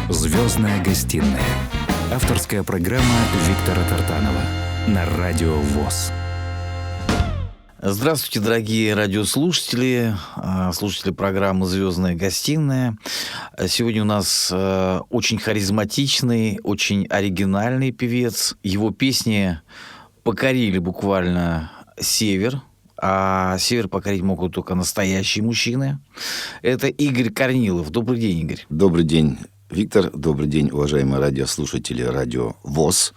«Звездная гостиная». Авторская программа Виктора Тартанова на Радио ВОС. Здравствуйте, дорогие радиослушатели, слушатели программы «Звездная гостиная». Сегодня у нас очень харизматичный, очень оригинальный певец. Его песни покорили буквально север, а север покорить могут только настоящие мужчины. Это Игорь Корнилов. Добрый день, Игорь. Добрый день, Виктор. Добрый день, уважаемые радиослушатели Радио ВОС.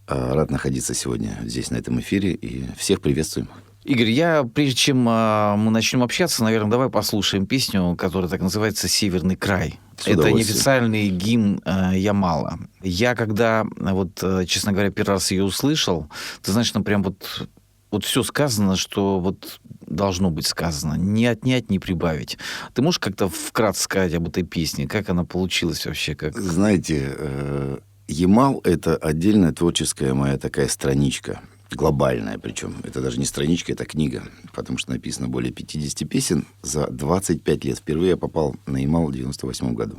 Рад находиться сегодня здесь, на этом эфире, и всех приветствуем. Игорь, прежде чем мы начнем общаться, наверное, давай послушаем песню, которая так называется «Северный край». Это неофициальный гимн Ямала. Я когда, честно говоря, первый раз ее услышал, ты знаешь, там прям вот все сказано, что вот должно быть сказано. Не отнять, не прибавить. Ты можешь как-то вкратце сказать об этой песне? Как она получилась вообще? Знаете, Ямал — это отдельная творческая моя такая страничка. Глобальная причем. Это даже не страничка, это книга. Потому что написано более 50 песен за 25 лет. Впервые я попал на Ямал в 98 году.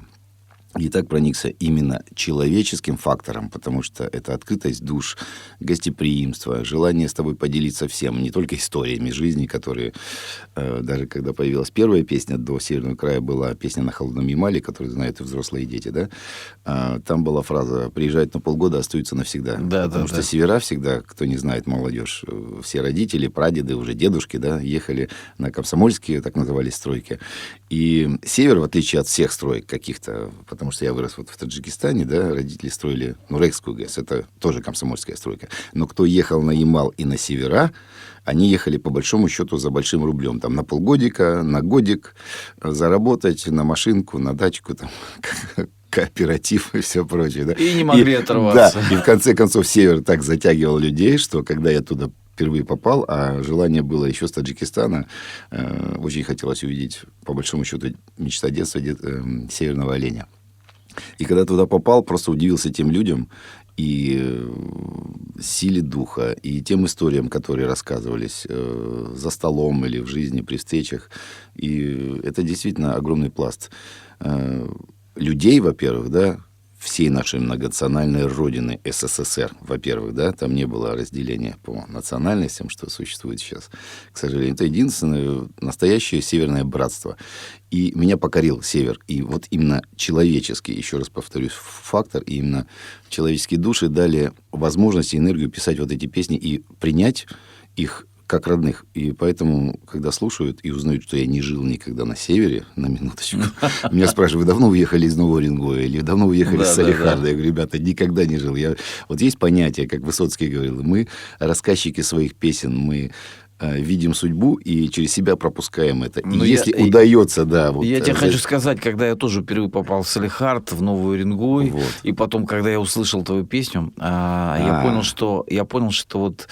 И так проникся именно человеческим фактором, потому что это открытость душ, гостеприимство, желание с тобой поделиться всем, не только историями жизни, которые, даже когда появилась первая песня до «Северного края», была песня «На холодном Ямале», которую знают и взрослые дети, да? Там была фраза «приезжают на полгода, остаются навсегда». Потому что севера всегда, кто не знает, молодежь, все родители, прадеды, уже дедушки, да, ехали на комсомольские, так назывались, стройки. И север, в отличие от всех строек каких-то, потому что я вырос в Таджикистане, да, родители строили Нурекскую ГЭС, это тоже комсомольская стройка. Но кто ехал на Ямал и на севера, они ехали по большому счету за большим рублем. Там на полгодика, на годик заработать, на машинку, на дачку, там, кооператив и все прочее. Да? И не могли оторваться. Да, и в конце концов север так затягивал людей, что когда я туда впервые попал, а желание было еще с Таджикистана, очень хотелось увидеть, по большому счету, мечта детства северного оленя. И когда туда попал, просто удивился тем людям и силе духа, и тем историям, которые рассказывались за столом или в жизни, при встречах. И это действительно огромный пласт людей, во-первых, да, всей нашей многонациональной родины СССР, во-первых, да, там не было разделения по национальностям, что существует сейчас, к сожалению. Это единственное настоящее северное братство. И меня покорил север. И вот именно человеческий, еще раз повторюсь, фактор, и именно человеческие души дали возможность и энергию писать вот эти песни и принять их как родных. И поэтому, когда слушают и узнают, что я не жил никогда на севере, на минуточку, меня спрашивают: вы давно уехали из Нового Уренгоя или давно уехали из Салехарда? Я говорю: ребята, никогда не жил. Вот есть понятие, как Высоцкий говорил, мы рассказчики своих песен, мы видим судьбу и через себя пропускаем это. И если удается, да... Я тебе хочу сказать, когда я тоже впервые попал в Салехард, в Новый Уренгой, и потом, когда я услышал твою песню, я понял, что вот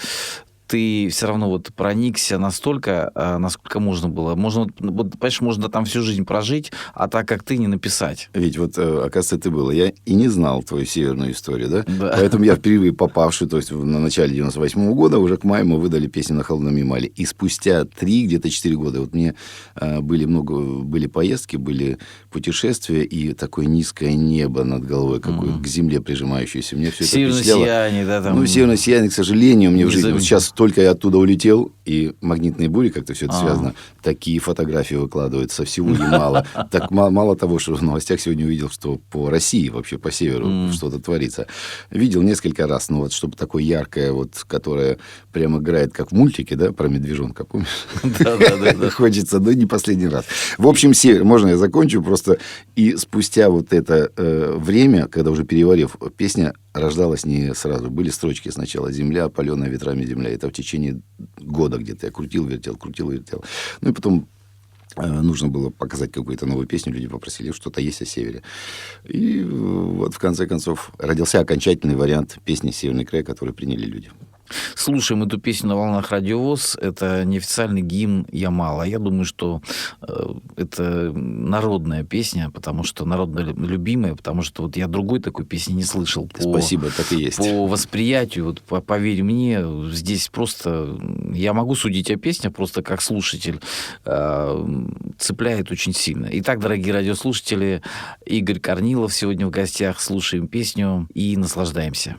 ты все равно проникся настолько, насколько можно было. Понимаешь, можно там всю жизнь прожить, а так как ты не написать. Ведь оказывается, ты был. Я и не знал твою северную историю, да? Поэтому я впервые попавший, то есть на начале 98 года, уже к маю мы выдали песню «На холодном Ямале». И спустя 3, где-то 4 года, мне были поездки, были путешествия, и такое низкое небо над головой, какое к земле прижимающееся. Мне все это впечатляло. Северное сияние, да? Там... северное сияние, к сожалению, мне в жизни... Сейчас только я оттуда улетел, и магнитные бури, как-то все это связано, такие фотографии выкладывают со всего Ямала. Так мало того, что в новостях сегодня увидел, что по России, вообще по северу что-то творится. Видел несколько раз, чтобы такое яркое, которое прямо играет, как в мультике, да, про медвежонка, помнишь? Да. Хочется, но не последний раз. В общем, север, можно я закончу просто, и спустя это время, когда уже переварив, песня рождалась не сразу. Были строчки сначала: «Земля, опаленная ветрами земля». Это в течение года где-то я крутил, вертел. Ну и потом нужно было показать какую-то новую песню. Люди попросили, что-то есть о севере. И в конце концов родился окончательный вариант песни «Северный край», который приняли люди. слушаем эту песню на волнах Радио ВОС. Это неофициальный гимн Ямала. Я думаю, что это народная песня, потому что народно любимая, потому что вот я другой такой песни не слышал. Спасибо, так и есть. По восприятию, вот поверь мне, здесь просто... Я могу судить о песне просто как слушатель. Цепляет очень сильно. Итак, дорогие радиослушатели, Игорь Корнилов сегодня в гостях. Слушаем песню и наслаждаемся.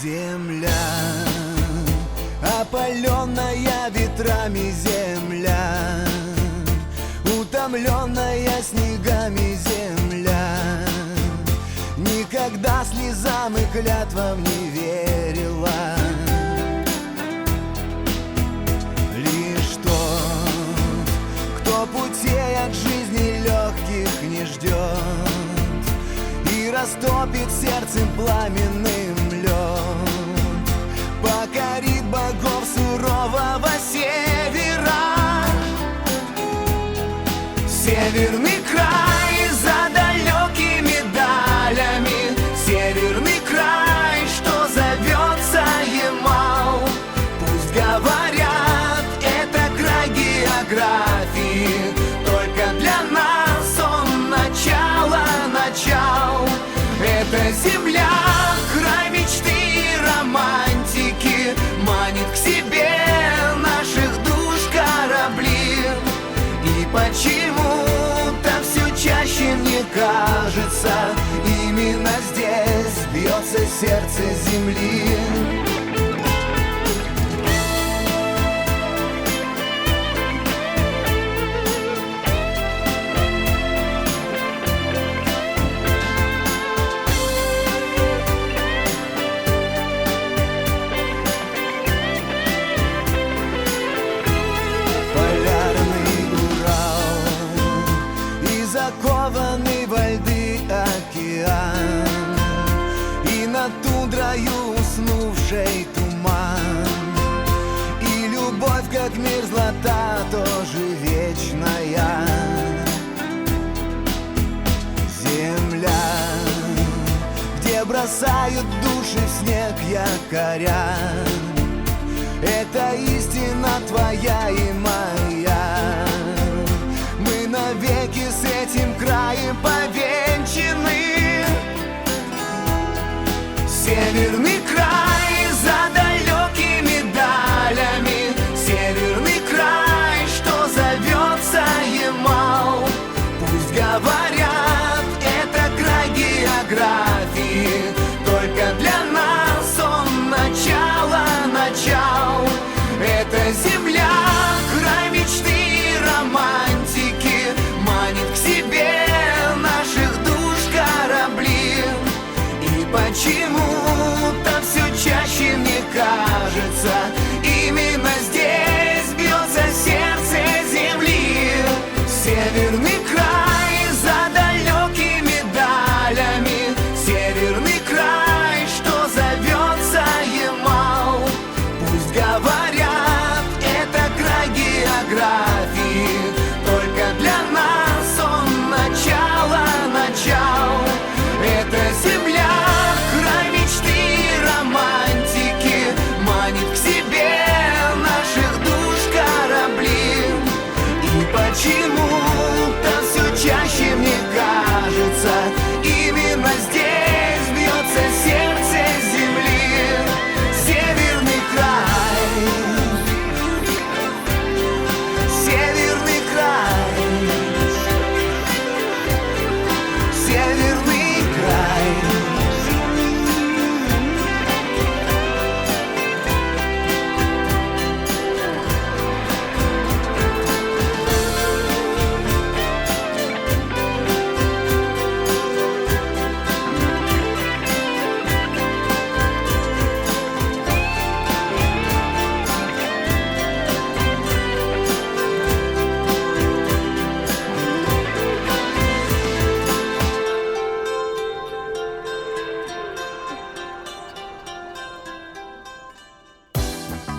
Земля, опаленная ветрами земля, утомленная снегами земля, никогда слезам и клятвам не верила. Лишь тот, кто путей от жизни легких не ждет и растопит сердцем пламенным лед, покорит богов сурового севера. Северный край за далекими далями, северный край, что зовется Ямал. Пусть говорят, это край географии, только для нас он начал. Это земля, край мечты и романтики, манит к себе наших душ корабли. И почему-то все чаще мне кажется, именно здесь бьется сердце земли. Закованный во льды океан, и над тундрою уснувший туман, и любовь, как мерзлота, тоже вечная. Земля, где бросают души в снег якоря, это истина твоя и моя. Мы навеки с этим краем повенчаны. Северный край за далекими далями, северный край, что зовется Ямал. Пусть говорят, это край географии, только для нас он начал. Это земля, край мечты и романтики, манит к себе наших душ корабли. И почему-то все чаще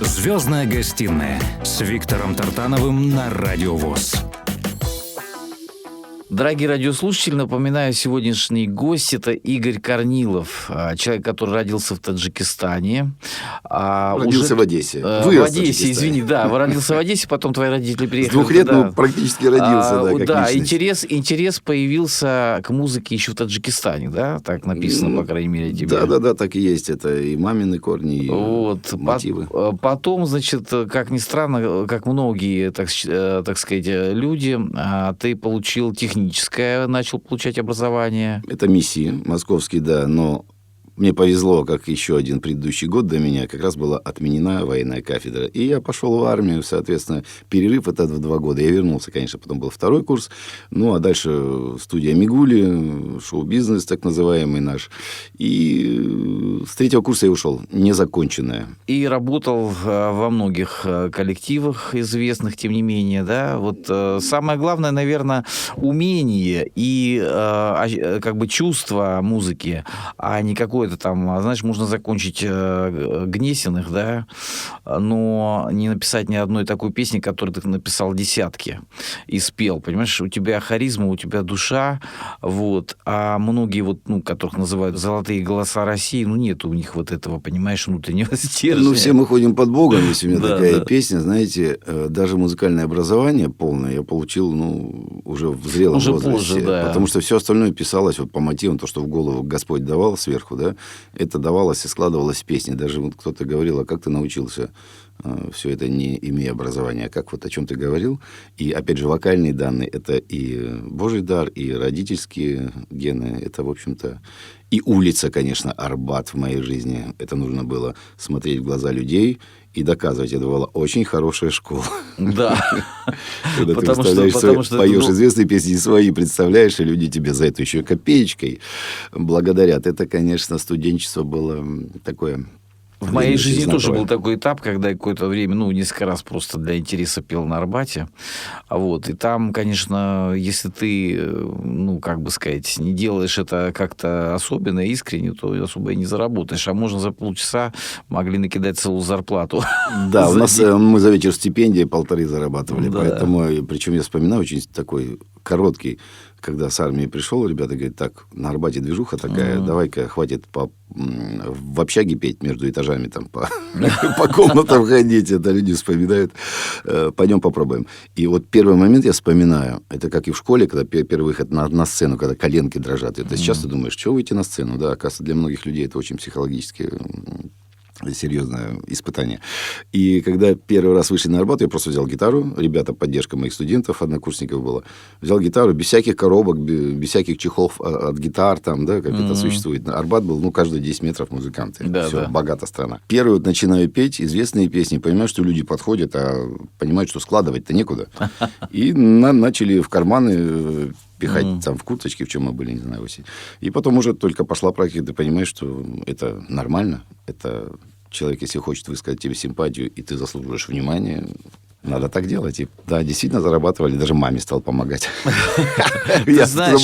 Звездная гостиная с Виктором Тартановым на Радио ВОС. Дорогие радиослушатели, напоминаю, сегодняшний гость – это Игорь Корнилов, человек, который родился в Таджикистане. Родился в Одессе. В Одессе, извини, да. Родился в Одессе, потом твои родители приехали. С 2 лет, практически родился, как да, личность. интерес появился к музыке еще в Таджикистане, да? Так написано, по крайней мере, тебе. Да, так и есть. Это и мамины корни, и мотивы. Потом, значит, как ни странно, как многие, так сказать, люди, ты получил техническое, начал получать образование. Это МИСИ, московский, да, но мне повезло, как еще один предыдущий год до меня, как раз была отменена военная кафедра. И я пошел в армию, соответственно, перерыв этот в 2 года. Я вернулся, конечно, потом был 2-й курс. Ну, а дальше студия Мигули, шоу-бизнес так называемый наш. И с 3-го курса я ушел, незаконченная. И работал во многих коллективах известных, тем не менее, да. Вот самое главное, наверное, умение и как бы чувство музыки, а не какое-то там, знаешь, можно закончить Гнесиных, да, но не написать ни одной такой песни, которую ты написал десятки и спел, понимаешь, у тебя харизма, у тебя душа, вот, а многие вот, которых называют золотые голоса России, нет у них вот этого, понимаешь, внутреннего стержня. Все мы ходим под Богом, если у меня такая песня, знаете, даже музыкальное образование полное я получил, уже в зрелом возрасте, позже, да. Потому что все остальное писалось вот по мотивам, то, что в голову Господь давал сверху, да, это давалось и складывалось в песни. Даже вот кто-то говорил, а как ты научился все это, не имея образования, как вот о чем ты говорил. И, опять же, вокальные данные, это и Божий дар, и родительские гены, это, в общем-то, и улица, конечно, Арбат в моей жизни. Это нужно было смотреть в глаза людей и доказывать. Это была очень хорошая школа. Да. Когда ты представляешь, поешь известные песни свои, представляешь, и люди тебе за это еще копеечкой благодарят. Это, конечно, студенчество было такое... В моей жизни тоже был такой этап, когда я какое-то время, несколько раз просто для интереса пел на Арбате. Вот. И там, конечно, если ты, как бы сказать, не делаешь это как-то особенно искренне, то особо и не заработаешь. А можно за полчаса могли накидать целую зарплату. Да, у нас мы за вечер стипендии 1,5 зарабатывали. Поэтому, причем я вспоминаю очень такой короткий, когда с армии пришел, ребята говорят, так, на Арбате движуха такая, давай-ка, хватит в общаге петь между этажами, там, по комнатам ходить, это люди вспоминают, пойдем попробуем. И вот первый момент я вспоминаю, это как и в школе, когда первый выход на сцену, когда коленки дрожат. Это сейчас ты думаешь, что выйти на сцену? Да, оказывается, для многих людей это очень психологически серьезное испытание. И когда первый раз вышли на Арбат, я просто взял гитару, ребята, поддержка моих студентов, однокурсников была, взял гитару, без всяких коробок, без всяких чехлов от гитар, там, да, как это существует. Арбат был, каждые 10 метров музыканты. Все, богата страна. Первый вот начинаю петь известные песни, понимаю, что люди подходят, а понимают, что складывать-то некуда. И начали в карманы пихать там в курточке, в чем мы были, не знаю, осень. И потом уже только пошла практика, ты понимаешь, что это нормально, это человек, если хочет высказать тебе симпатию, и ты заслуживаешь внимания, надо так делать. И, да, действительно зарабатывали, даже маме стал помогать. Ты знаешь,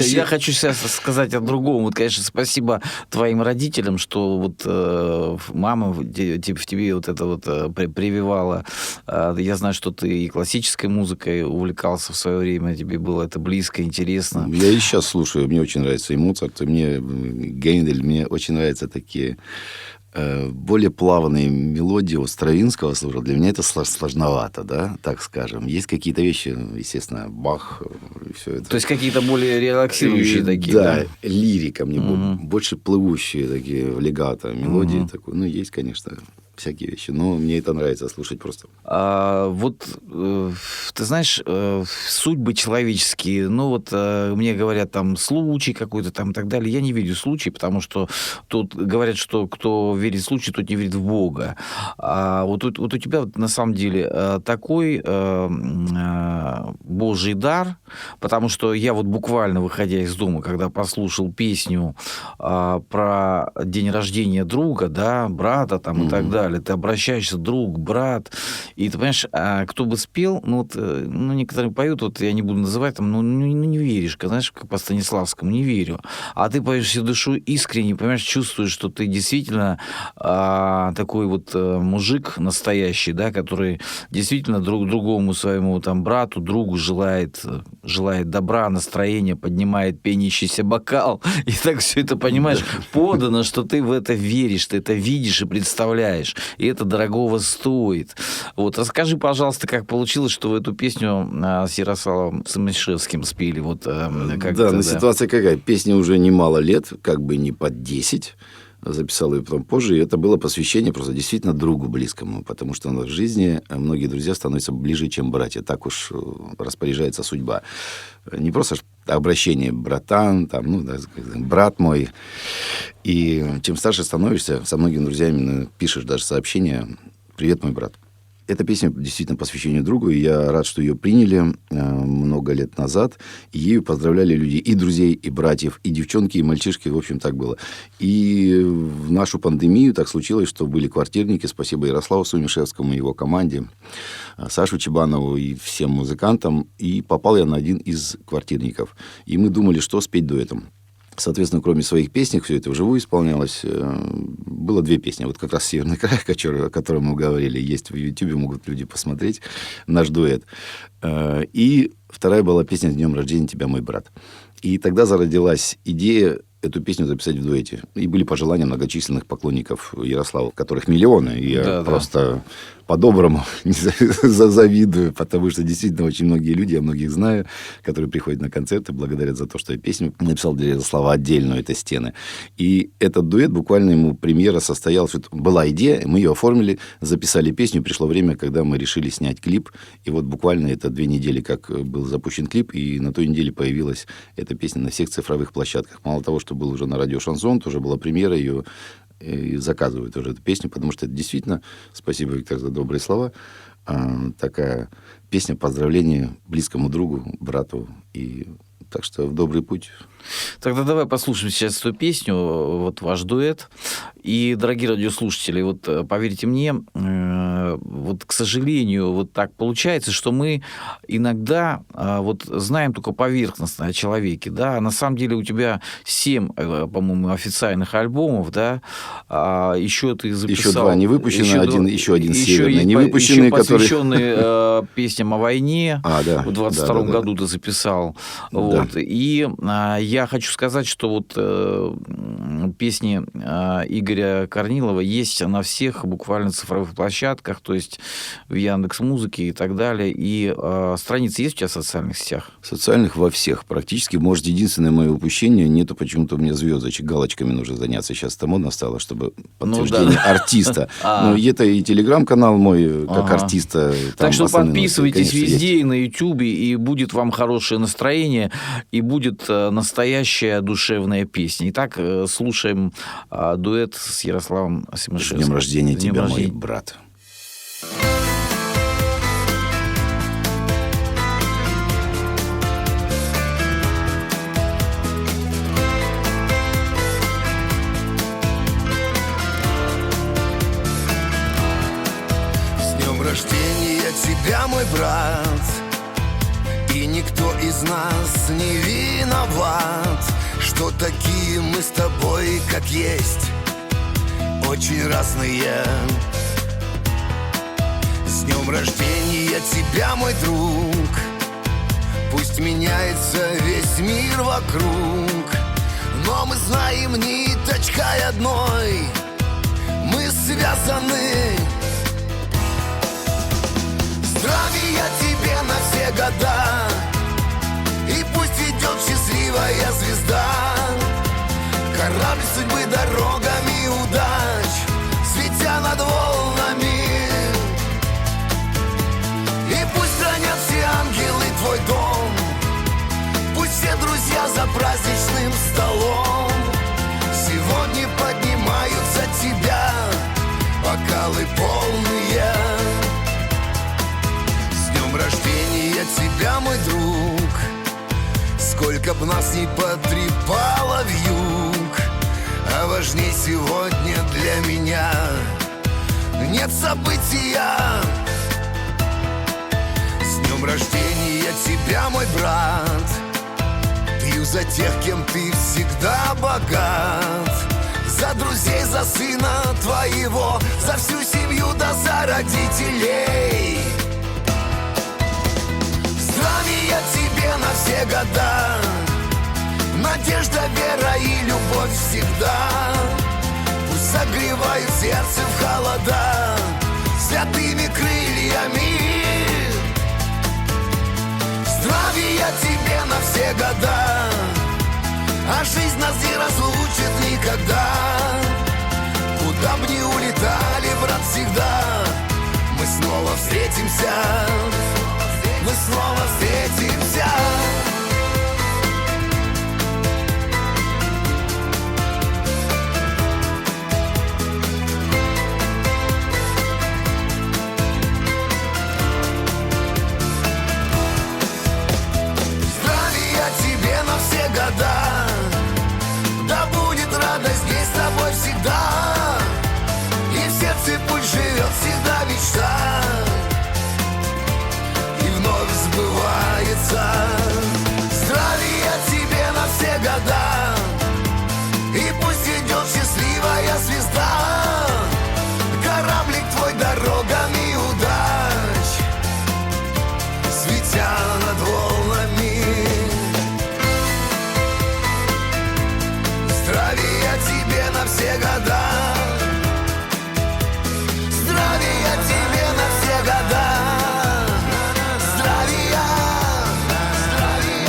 я хочу сейчас сказать о другом. Вот, конечно, спасибо твоим родителям, что вот мама в тебе вот это вот прививала. Я знаю, что ты и классической музыкой увлекался в свое время, тебе было это близко, интересно. Я и сейчас слушаю, мне очень нравится и Моцарт, и мне Гейндель, мне очень нравятся такие более плавные мелодии у Стравинского слушал. Для меня это сложновато, да, так скажем. Есть какие-то вещи, естественно, Бах и все это. То есть какие-то более релаксирующие такие, да? Лирика мне больше плывущие такие, легато мелодии такой. Есть, конечно, всякие вещи, но мне это нравится слушать просто. Ты знаешь, судьбы человеческие, мне говорят, там, случай какой-то там и так далее. Я не верю в случай, потому что тут говорят, что кто верит в случай, тот не верит в Бога. Вот у тебя на самом деле такой Божий дар, потому что я вот буквально, выходя из дома, когда послушал песню про день рождения друга, да, брата там и так далее, далее. Ты обращаешься друг, брат. И ты понимаешь, кто бы спел, некоторые поют, я не буду называть, не веришь, знаешь, как по Станиславскому, не верю. А ты поешь всю душу искренне, понимаешь, чувствуешь, что ты действительно такой мужик настоящий, да, который действительно другому своему брату, другу желает добра, настроения, поднимает пенящийся бокал. И так все это, понимаешь, подано, что ты в это веришь, ты это видишь и представляешь. И это дорогого стоит. Расскажи, пожалуйста, как получилось, что вы эту песню с Ярославом Сумишевским спели? Ситуация какая? Песне уже немало лет, как бы не под 10. Записал ее потом позже, и это было посвящение просто действительно другу близкому, потому что в жизни многие друзья становятся ближе, чем братья. Так уж распоряжается судьба. Не просто обращение братан, брат мой. И чем старше становишься, со многими друзьями пишешь даже сообщение «Привет, мой брат». Эта песня действительно посвящению другу, и я рад, что ее приняли много лет назад. И ею поздравляли люди и друзей, и братьев, и девчонки, и мальчишки. В общем, так было. И в нашу пандемию так случилось, что были квартирники. Спасибо Ярославу Сумишевскому и его команде, Сашу Чебанову и всем музыкантам. И попал я на один из квартирников. И мы думали, что спеть дуэтом. Соответственно, кроме своих песен, все это вживую исполнялось. Было 2 песни. Как раз «Северный край», о котором мы говорили, есть в Ютьюбе, могут люди посмотреть, наш дуэт. И вторая была песня «С днем рождения тебя, мой брат». И тогда зародилась идея эту песню записать в дуэте. И были пожелания многочисленных поклонников Ярослава, которых миллионы. И я просто по-доброму завидую, потому что действительно очень многие люди, я многих знаю, которые приходят на концерты, благодарят за то, что я песню написал для Ярослава отдельную, это «Стены». И этот дуэт, буквально ему премьера состоялась. Была идея, мы ее оформили, записали песню, пришло время, когда мы решили снять клип. И буквально это 2 недели, как был запущен клип, и на той неделе появилась эта песня на всех цифровых площадках. Мало того, что был уже на радио «Шансон», тоже была премьера, ее и заказывают уже эту песню, потому что это действительно, спасибо, Виктор, за добрые слова, такая песня поздравления близкому другу, брату. И так что в добрый путь. Тогда давай послушаем сейчас эту песню, ваш дуэт. И, дорогие радиослушатели, поверьте мне, к сожалению, так получается, что мы иногда знаем только поверхностно о человеке, да, а на самом деле у тебя 7, по-моему, официальных альбомов, да, еще ты записал... Еще 2 не выпущены, еще один северный не выпущенный, еще посвященный песням о войне, в 22 году ты записал, и я хочу сказать, что песни Игоря Корнилова есть на всех буквально цифровых площадках, то есть в Яндекс.Музыке и так далее. И страницы есть у тебя в социальных сетях? Социальных во всех практически. Может, единственное мое упущение, нету почему-то у меня звездочек, галочками нужно заняться. Сейчас это модно стало, чтобы подтверждение артиста. Но это и телеграм-канал мой, как артиста. Так что подписывайтесь везде, и на Ютубе, и будет вам хорошее настроение, и будет настоящая душевная песня. Итак, слушаем дуэт с Ярославом Сумишевским. С днем рождения тебя, мой брат. С днем рождения тебя, мой брат. И никто из нас не виноват, что такие мы с тобой, как есть, очень разные. С днем рождения тебя, мой друг. Пусть меняется весь мир вокруг, но мы знаем ниточкой одной, мы связаны. Здравия тебе на все года, и пусть идет счастливая звезда, корабль судьбы дорогами удач, светя над волнами. И пусть хранят все ангелы твой дом, пусть все друзья за праздничным столом сегодня поднимают за тебя бокалы полные. С днем рождения тебя, мой друг. Сколько б нас ни потрепало вьюг, а важней сегодня для меня конец события. С днем рождения тебя, мой брат. Пью за тех, кем ты всегда богат. За друзей, за сына твоего, за всю семью, да за родителей. Здравия тебе на все года, надежда, вера и любовь всегда. Пусть согревают сердце в холода святыми крыльями. Здравия тебе на все года, а жизнь нас не разлучит никогда. Куда б ни улетали, брат, всегда мы снова встретимся. Мы снова встретимся. Здравия тебе на все года, да будет радость здесь с тобой всегда. И в сердце пусть живет всегда мечта, и вновь сбывается. Здравия тебе на все года, и пусть идет счастливая звезда. Кораблик твой дорогами удач, светя над волнами. Здравия тебе на все года. Здравия тебе на все года. Здравия, здравия.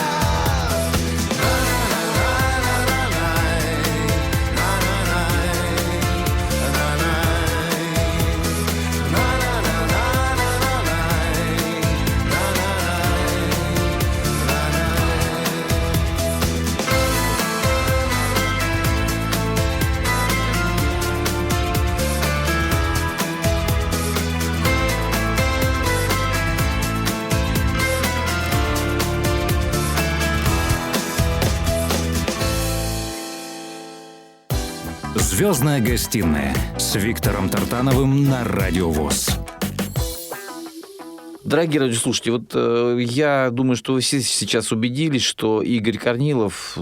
«Звездная гостиная» с Виктором Тартановым на Радио ВОС. Дорогие радиослушатели, вот я думаю, что вы все сейчас убедились, что Игорь Корнилов,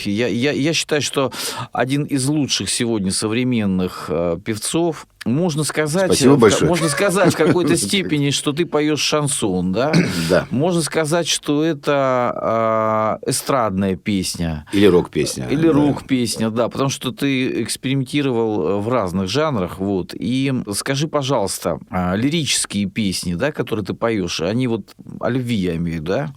я считаю, что один из лучших сегодня современных певцов. Можно сказать, в какой-то степени, что ты поешь шансон, да? Да. Можно сказать, что это эстрадная песня. Или рок-песня. Или рок-песня, да, потому что ты экспериментировал в разных жанрах, вот. И скажи, пожалуйста, лирические песни, да, которые ты поешь, они вот о любви, я имею в виду, да?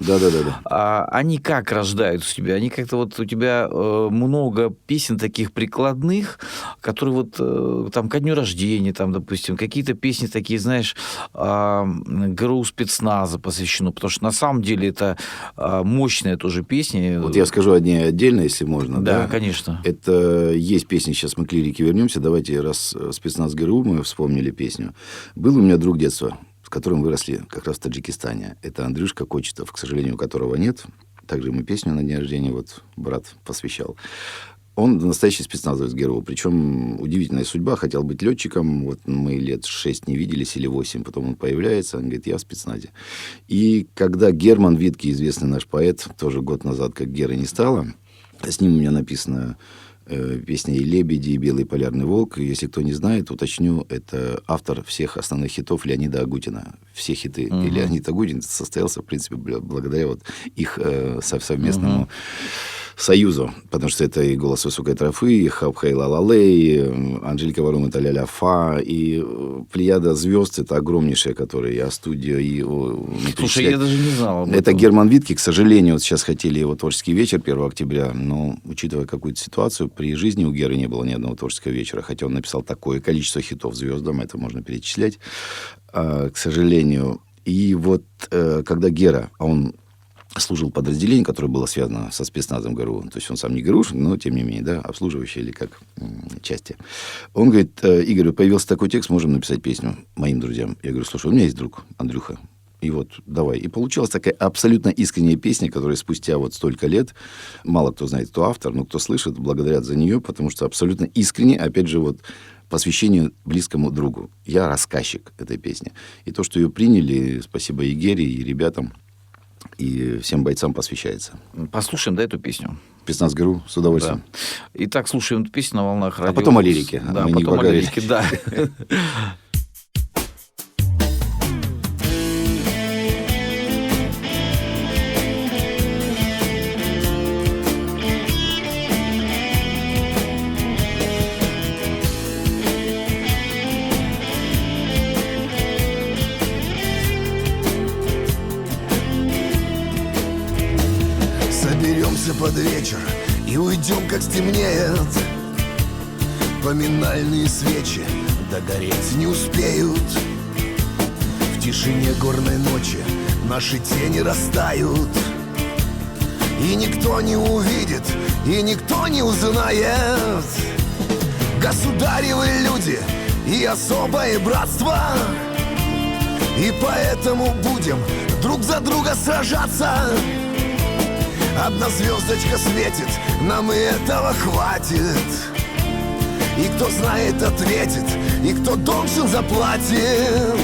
Да. Они как рождаются у тебя? Они как-то вот у тебя много песен таких прикладных, которые вот там ко дню рождения, там, допустим, какие-то песни такие, знаешь, ГРУ спецназа посвящено, потому что на самом деле это мощная тоже песня. Вот я скажу одни отдельно, если можно. Да, конечно. Это есть песни, сейчас мы к лирике вернемся. Давайте, раз спецназ ГРУ, мы вспомнили песню. Был у меня друг детства, с которым выросли как раз в Таджикистане. Это Андрюшка Кочетов, к сожалению, которого нет. Также ему песню на день рождения вот брат посвящал. Он настоящий спецназовец ГРУ. Причем удивительная судьба. Хотел быть летчиком. Вот мы лет 6 не виделись или 8. Потом он появляется. Он говорит, я в спецназе. И когда Герман Витке, известный наш поэт, тоже год назад, как Геры не стало, с ним у меня написана песня «И лебеди», и «Белый полярный волк». Если кто не знает, уточню, это автор всех основных хитов Леонида Агутина. Все хиты и Леонид Агутин состоялся, в принципе, благодаря вот их совместному союзу, потому что это и «Голос высокой тропы», и «Хап-хей ла-ла-лей», Анжелика Варум, это «Ля-ля-фа», и плеяда звезд, это огромнейшая, которые я студию и... Слушай, я даже не знал об этом. Это Герман Витке, к сожалению, вот сейчас хотели его творческий вечер 1 октября, но, учитывая какую-то ситуацию, при жизни у Геры не было ни одного творческого вечера, хотя он написал такое количество хитов звездам, это можно перечислять, к сожалению. И вот когда Гера, он служил в подразделении, которое было связано со спецназом ГРУ. То есть он сам не ГРУшник, но тем не менее, да, обслуживающий или как части. Он говорит, Игорь, появился такой текст, можем написать песню моим друзьям. Я говорю, слушай, у меня есть друг, Андрюха. И вот давай. И получилась такая абсолютно искренняя песня, которая спустя вот столько лет, мало кто знает, кто автор, но кто слышит, благодарят за нее, потому что абсолютно искренне, опять же, вот посвящение близкому другу. Я рассказчик этой песни. И то, что ее приняли, спасибо и Гере, и ребятам, и всем бойцам посвящается. Послушаем, да, эту песню? Спецназ.ГРУ, с удовольствием. Да. Итак, слушаем эту песню на волнах радио. А потом о лирике. Да, потом о лирике, да. Соберемся под вечер и уйдем, как стемнеет. Поминальные свечи догореть не успеют. В тишине горной ночи наши тени растают. И никто не увидит, и никто не узнает. Государевы люди и особое братство. И поэтому будем друг за друга сражаться. Одна звездочка светит, нам и этого хватит. И кто знает, ответит, и кто должен, заплатит.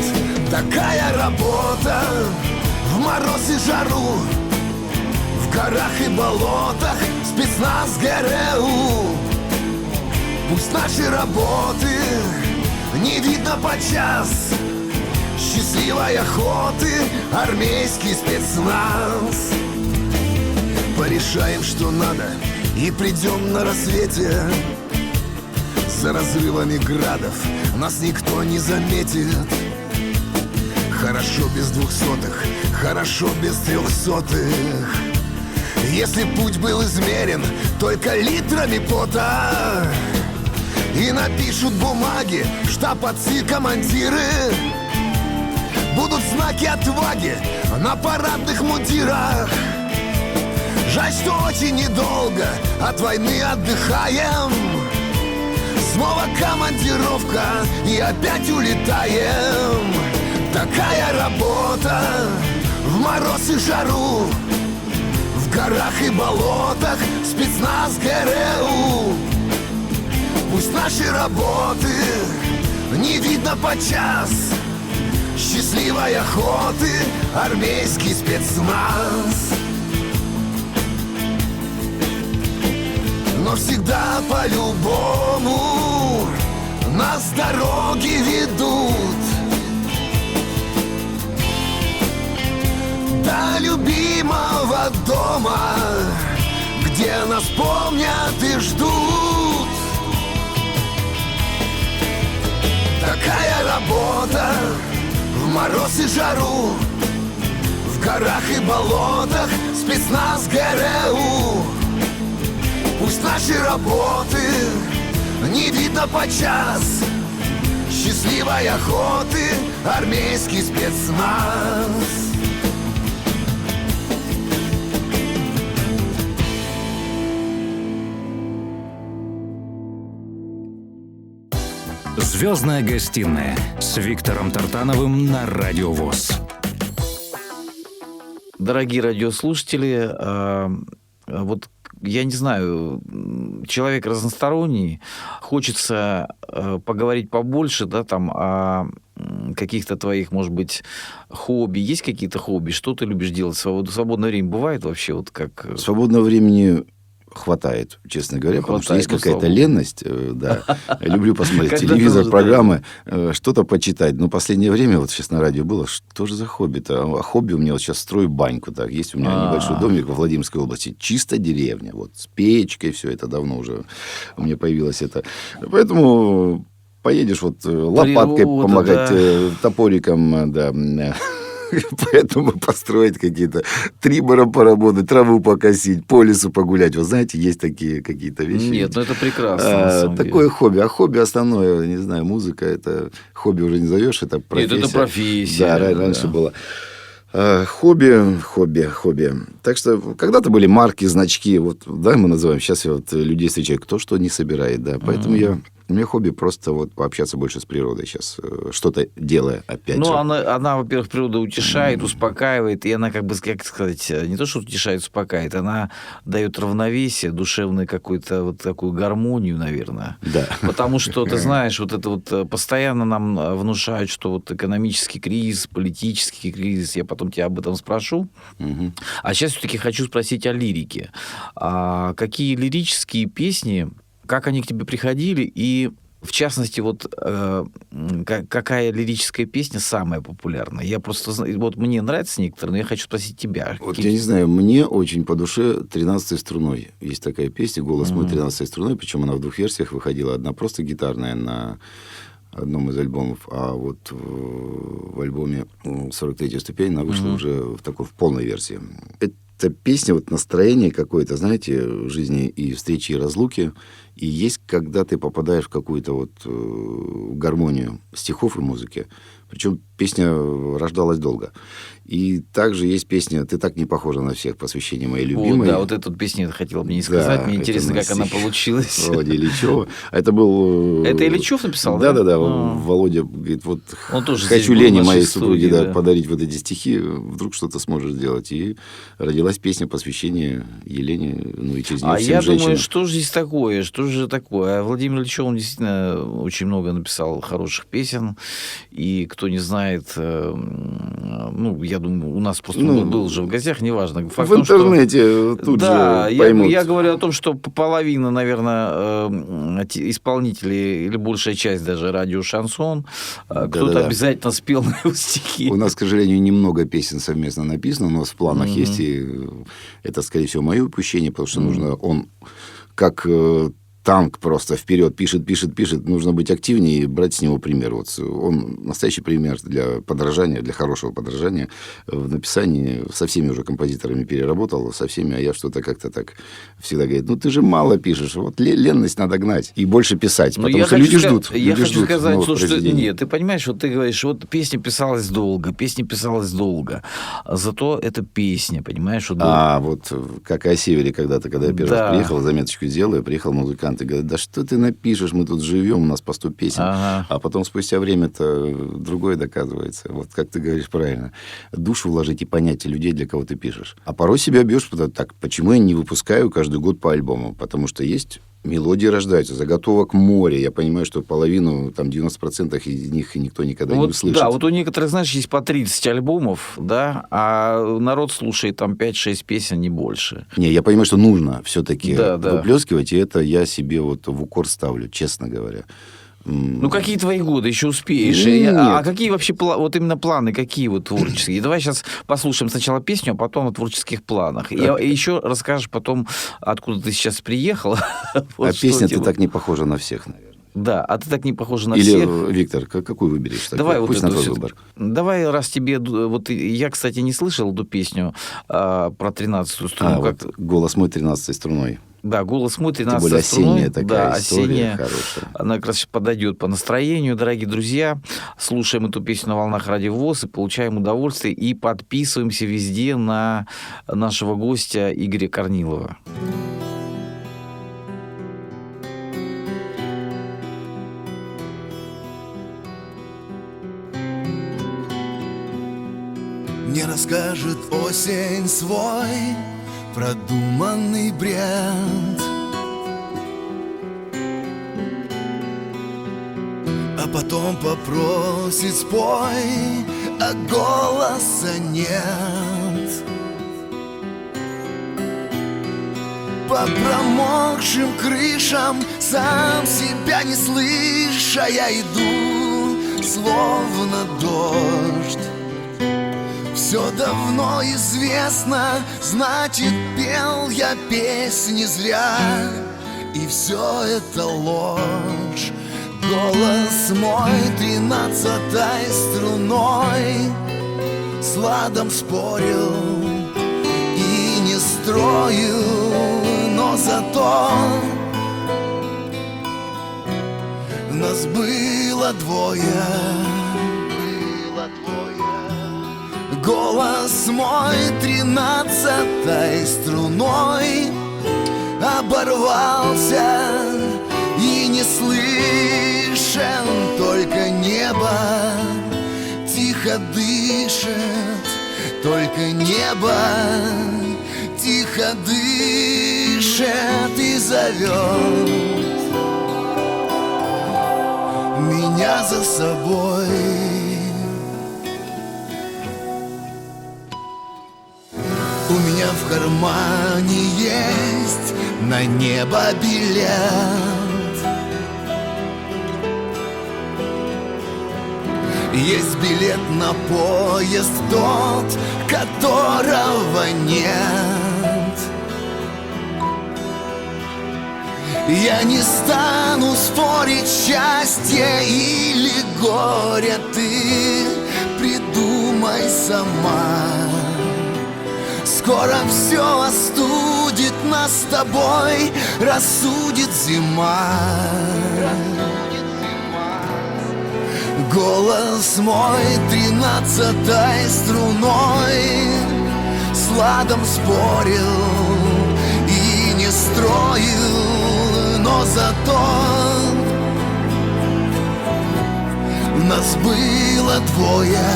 Такая работа в мороз и жару, в горах и болотах, спецназ ГРУ. Пусть наши работы не видно подчас. Счастливой охоты, армейский спецназ. Порешаем, что надо, и придем на рассвете. За разрывами градов нас никто не заметит. Хорошо без 200-х, хорошо без 300-х. Если путь был измерен только литрами пота, и напишут бумаги штаб-отцы, командиры, будут знаки отваги на парадных мундирах. Жаль, что очень недолго от войны отдыхаем. Снова командировка и опять улетаем. Такая работа в мороз и жару, в горах и болотах, спецназ ГРУ. Пусть наши работы не видно подчас. Счастливой охоты, армейский спецназ. Но всегда по-любому нас дороги ведут до любимого дома, где нас помнят и ждут. Такая работа в мороз и жару, в горах и болотах, спецназ ГРУ. Пусть наши работы не видно подчас. Счастливой охоты, армейский спецназ. «Звездная гостиная» с Виктором Тартановым на Радио ВОС. Дорогие радиослушатели, вот я не знаю, человек разносторонний, хочется поговорить побольше, да, там, о каких-то твоих, может быть, хобби. Есть какие-то хобби? Что ты любишь делать в свободное время? Бывает вообще вот как... Свободного времени хватает, честно говоря, потому что есть какая-то ленность. Да. Люблю посмотреть телевизор, программы, что-то почитать. Но в последнее время, вот сейчас на радио было, что же за хобби-то? А хобби у меня вот сейчас строю баньку. Так. Есть у меня небольшой домик во Владимирской области. Чисто деревня. Вот, с печкой все это давно уже у меня появилось это. Поэтому поедешь вот лопаткой помогать, да, топориком, да. Поэтому построить какие-то трибора поработать, траву покосить, по лесу погулять. Вы знаете, есть такие какие-то вещи. Нет, ну это прекрасно. Такое хобби. А хобби основное, не знаю, музыка, это хобби уже не зовешь, это профессия. Нет, это профессия. Да, раньше было. Хобби. Так что когда-то были марки, значки, вот, да, мы называем. Сейчас я вот людей встречаю, кто что не собирает, да. Поэтому я У меня хобби просто вот пообщаться больше с природой сейчас, что-то делая опять же. Ну, она, во-первых, природа утешает, успокаивает, и она, как бы, как сказать, не то, что утешает, успокаивает, она дает равновесие, душевную какую-то вот такую гармонию, наверное. Да. Потому что, ты знаешь, вот это вот постоянно нам внушают, что вот экономический кризис, политический кризис, я потом тебя об этом спрошу. Угу. А сейчас все-таки хочу спросить о лирике. Какие лирические песни, как они к тебе приходили, и в частности, вот какая лирическая песня самая популярная? Я просто знаю, вот мне нравятся некоторые, но я хочу спросить тебя. Вот я не знаю, мне очень по душе «13-й струной». Есть такая песня «Голос мой 13-й струной», причем она в двух версиях выходила. Одна просто гитарная на одном из альбомов, а вот в альбоме «43-я ступень» она вышла уже в такой в полной версии. Это песня, вот настроение какое-то, знаете, жизни и встречи, и разлуки. И есть, когда ты попадаешь в какую-то вот гармонию стихов и музыки. Причем песня рождалась долго. И также есть песня «Ты так не похожа на всех», посвящение моей любимой. Да, вот эту песню я хотел бы не сказать. Да, мне интересно, как она получилась. Володя Ильичева. Это был... Это Ильичев написал, да? Да. Володя говорит, вот тоже хочу Лене, моей супруге, подарить вот эти стихи, вдруг что-то сможешь сделать. И родилась песня посвящения Елене, ну и через нее всем я женщинам. Думаю, что же здесь такое? Что же такое? Владимир Ильичев, он действительно очень много написал хороших песен. И кто не знает, ну, я думаю, у нас просто был же в гостях, неважно. Факт в интернете тут же поймут. Я говорю о том, что половина, наверное, исполнителей, или большая часть даже радио «Шансон», кто-то обязательно спел на его стихи. У нас, к сожалению, немного песен совместно написано, у нас в планах есть, и это, скорее всего, мое упущение, потому что нужно, он как... танк просто вперед пишет. Нужно быть активнее и брать с него пример. Вот он настоящий пример для подражания, для хорошего подражания. В написании со всеми уже композиторами переработал, со всеми, а я что-то как-то так всегда говорит, ну ты же мало пишешь, вот ленность надо гнать и больше писать, потому что люди ждут. Я хочу сказать, что нет, ты понимаешь, вот ты говоришь, вот песня писалась долго, зато это песня, понимаешь? Вот как о Севере когда-то, когда я первый раз приехал, заметочку сделал, я приехал музыкант, и говорят, да что ты напишешь, мы тут живем, у нас по 100 песен. А потом спустя время-то другое доказывается. Вот как ты говоришь правильно. Душу вложить и понятие людей, для кого ты пишешь. А порой себя бьешь, так, почему я не выпускаю каждый год по альбому? Потому что есть... мелодии рождаются, заготовок море. Я понимаю, что половину, там, 90% из них никто никогда не услышит. Да, вот у некоторых, знаешь, есть по 30 альбомов, да, а народ слушает там 5-6 песен, не больше. Не, я понимаю, что нужно все-таки выплескивать, и это я себе вот в укор ставлю, честно говоря. Ну, какие твои годы? Еще успеешь? А какие вообще вот именно планы, какие вот творческие? Давай сейчас послушаем сначала песню, а потом о творческих планах. И еще расскажешь потом, откуда ты сейчас приехал. А песня «Ты так не похожа на всех», наверное. Да, а ты так не похожа на всех. Или, Виктор, какую выберешь? Давай пусть вот на твой выбор. Давай, раз тебе... Вот я, кстати, не слышал эту песню про 13-ю струну. Вот «Голос мой 13-й струной». Да, «Голос мой 13-й струной». Тем более осенняя такая история осенняя, хорошая. Она как раз подойдет по настроению. Дорогие друзья, слушаем эту песню на волнах Радио ВОС и получаем удовольствие. И подписываемся везде на нашего гостя Игоря Корнилова. Не расскажет осень свой продуманный бред, а потом попросит спой, а голоса нет. По промокшим крышам, сам себя не слыша, я иду, словно дождь. Все давно известно, значит, пел я песни зря. И все это ложь. Голос мой 13-й струной с ладом спорил и не строил, но зато нас было двое. Голос мой 13-й струной оборвался и не не слышен, только небо тихо дышит, только небо тихо дышит и зовет меня за собой. У меня в кармане есть на небо билет. Есть билет на поезд тот, которого нет. Я не стану спорить, счастье или горе ты придумай сама. Скоро все остудит нас с тобой, рассудит зима. Голос мой 13-й струной сладом спорил и не строил, но зато нас было двое.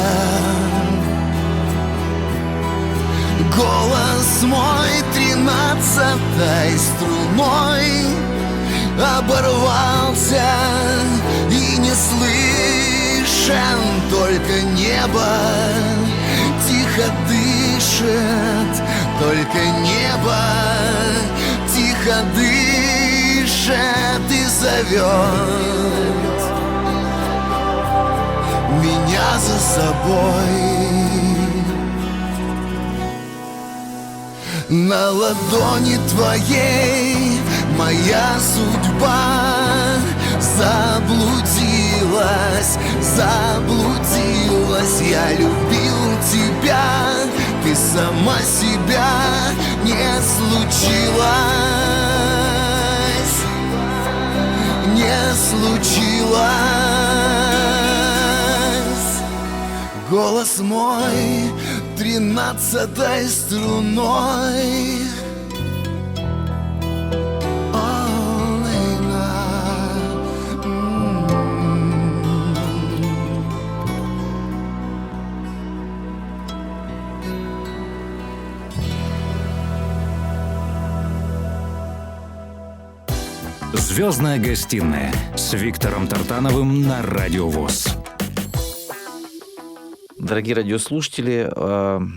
Голос мой 13-й струной оборвался и не слышен, только небо тихо дышит, только небо тихо дышит и зовет меня за собой. На ладони твоей моя судьба заблудилась, заблудилась. Я любил тебя, ты сама себя не случилась, не случилась. Голос мой 13-й струной. «Звездная гостиная» с Виктором Тартановым на Радио ВОС. Дорогие радиослушатели,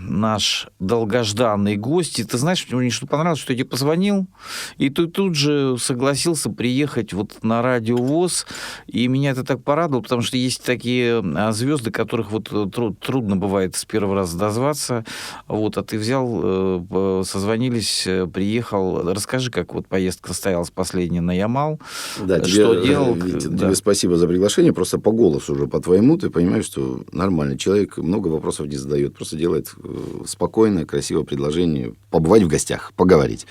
наш долгожданный гость. И ты знаешь, мне что понравилось, что я тебе позвонил, и ты тут же согласился приехать вот на Радио ВОС. И меня это так порадовало, потому что есть такие звезды, которых вот трудно бывает с первого раза дозваться. Вот, а ты взял, созвонились, приехал. Расскажи, как вот поездка состоялась последняя на Ямал. Да, что тебе, делал? Витя, тебе спасибо за приглашение. Просто по голосу уже, по твоему, ты понимаешь, что нормальный человек, много вопросов не задает, просто делает спокойное, красивое предложение побывать в гостях, поговорить.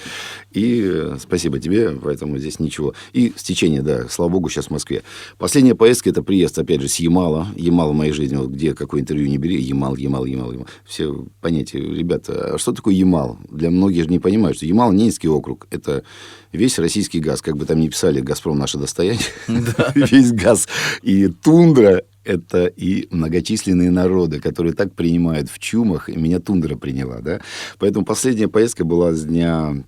И спасибо тебе, поэтому здесь ничего. И стечение, да, слава богу, сейчас в Москве. Последняя поездка – это приезд, опять же, с Ямала. Ямал в моей жизни, вот где какое интервью не бери, Ямал. Все понятия. Ребята, а что такое Ямал? Для многих же не понимают, что Ямал – Ненецкий округ. Это весь российский газ. Как бы там ни писали, «Газпром» – наше достояние. Весь газ. И тундра – это и многочисленные народы, которые так принимают в чумах, и меня тундра приняла, да. Поэтому последняя поездка была с дня